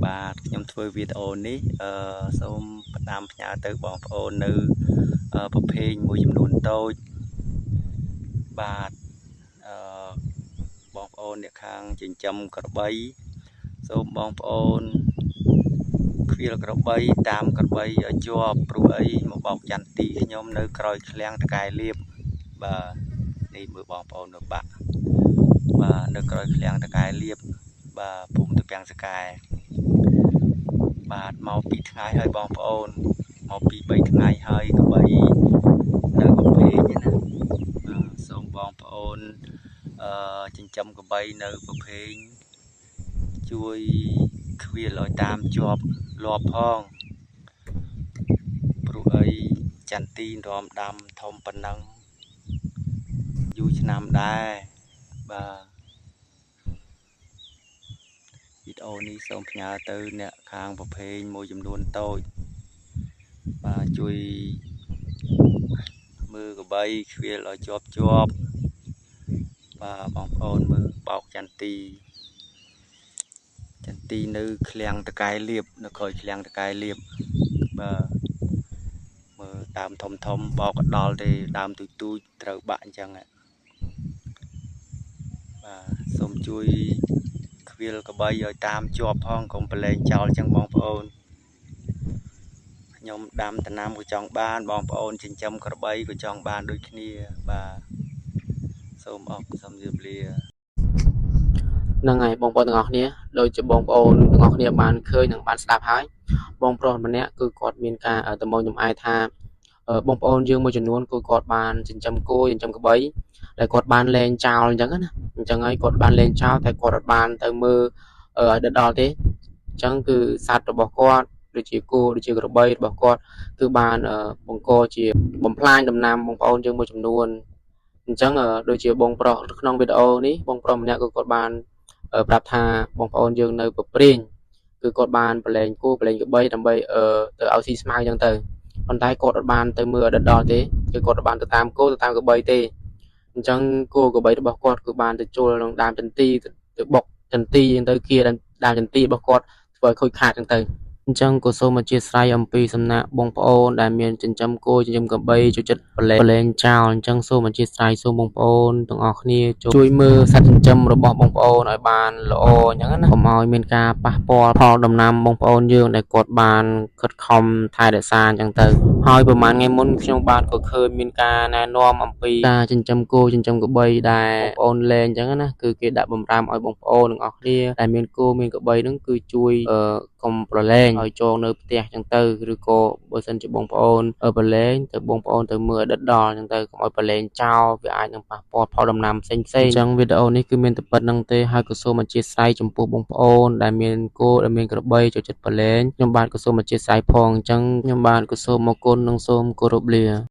បាទខ្ញុំធ្វើវីដេអូនេះសូមផ្ដាំផ្ញើទៅបងប្អូននៅប្រភេទមួយចំនួនតូចបាទបងប្អូនអ្នកខាងចិញ្ចឹមក្របីសូមបងប្អូនខ្វៀលក្របីតាមក្របីឲ្យជាប់ព្រោះអីមកបោកចន្ទទីខ្ញុំនៅក្រោយឃ្លាំងតកែលៀបបាទនេះមើលបងប្អូននៅបាក់បាទនៅក្រោយឃ្លាំងតកែលៀបបាទភូមិទំពាំងសកែបាទមកពីថ្ងៃហើយបងប្អូនមកពី3ថ្ងៃហើយក្បីនៅប្រភេទណាសូមបងប្អូនចិញ្ចឹមក្បីនៅប្រភេទជួយខ្វៀលឲ្យតាមជាប់លាប់ផងព្រោះអីចន្ទទីរំដាំធំប៉ុណ្ណឹងយូរឆ្នាំដែរបាទវីដេអូនេះសូមផ្ញើទៅអ្នកខាងប្រភេទមួយចំនួនតូចបាទជួយមើលក្បីខ្វៀលឲ្យជាប់បាទបងប្អូនមើលបោកចន្ទទីនៅឃ្លាំងតកែលៀបនៅក្រោយឃ្លាំងតកែលៀបបាទមើលដើមធំបោកកដល់ទេដើមទូចត្រូវបាក់អញ្ចឹងបាទសូមជួយខ្វៀលក្បីឲ្យតាមជាប់ផងកុំប្រឡែងចោលអញ្ចឹងបងប្អូនខ្ញុំដាំដំណាំក៏ចង់បានបងប្អូនចិញ្ចឹមក្របីក៏ចង់បានដូចគ្នាបាទសូមអរគុណសូមជម្រាបលាហ្នឹងហើយបងប្អូនទាំងអស់គ្នាដូចជាបងប្អូនទាំងអស់គ្នាបានឃើញនិងបានស្ដាប់ហើយបងប្រុសម្នាក់គឺគាត់មានការតំណចំអាយថាបងប្អូនយើងមួយចំនួនគឺគាត់បានចិញ្ចឹមគោចិញ្ចឹមក្របីដែលគាត់បានលែងចោលអញ្ចឹងណាអញ្ចឹងហើយគាត់បានលែងចោលតែគាត់អត់បានទៅមើលឲ្យដល់ទេអញ្ចឹងគឺសត្វរបស់គាត់ដូចជាគោដូចជាក្របីរបស់គាត់គឺបានបង្កជាបំផ្លាញដំណាំបងប្អូនយើងមួយចំនួនអញ្ចឹងដូចជាបងប្រុសក្នុងវីដេអូនេះបងប្រុសម្នាក់គឺគាត់បានប្រាប់ថាបងប្អូនយើងនៅប្រព្រេងគឺគាត់បានប្រឡែងគោប្រឡែងក្របីដើម្បីទៅឲ្យស៊ីស្មៅអញ្ចឹងទៅប៉ុន្តែគាត់អត់បានទៅមើលដល់ទេគឺគាត់អត់បានទៅតាមគោទៅតាមក្របីទេអញ្ចឹងគោក្របីរបស់គាត់គឺបានទៅចូលក្នុងដើមចន្ទីទៅបុកចន្ទីអញ្ចឹងទៅគៀដើមចន្ទីរបស់គាត់ធ្វើឲ្យខូចខាតអញ្ចឹងទៅអញ្ចឹងក៏សូមអធិស្ឋានអំពីសំណាក់បងប្អូនដែលមានចិញ្ចឹមគោចិញ្ចឹមក្របីចូលចិត្តប្រឡែងចោលអញ្ចឹងសូមអធិស្ឋានសូមបងប្អូនទាំងអស់គ្នាជួយមើលសត្វចិញ្ចឹមរបស់បងប្អូនឲ្យបានល្អអញ្ចឹងណាកុំឲ្យមានការប៉ះពាល់ផលដំណាំបងប្អូនយើងដែលគាត់បានខិតខំថែរក្សាអញ្ចឹងទៅហើយប្រហែលថ្ងៃមុនខ្ញុំបានក៏ឃើញមានការណែនាំអំពីការចិញ្ចឹមគោចិញ្ចឹមក្របីដែលបងប្អូនលេងអញ្ចឹងណាគឺគេដាក់បំរាមឲ្យបងប្អូនទាំងអស់គ្នាដែលមានគោមានក្របីហ្នឹងគឺជួយកុំប្រឡែងឲ្យចងនៅផ្ទះអញ្ចឹងទៅឬក៏បើសិនជាបងប្អូនប្រឡែងទៅបងប្អូនទៅមើលដិតដល់អញ្ចឹងទៅកុំឲ្យប្រឡែងចោលវាអាចនឹងប៉ះពាល់ផលដំណាំផ្សេងអញ្ចឹងវីដេអូនេះគឺមានតែប៉ុណ្្នឹងទេហើយក៏សូមអធិស្ឋានចំពោះបងប្អូនដែលមានគោដែលមានក្របីចូលចិត្តប្រឡែងខ្ញុំបាទក៏សូមអធិស្ឋានផងអញ្ចឹងខ្ញុំបាទក៏សូមអរគុណនិងសូមគោរពលា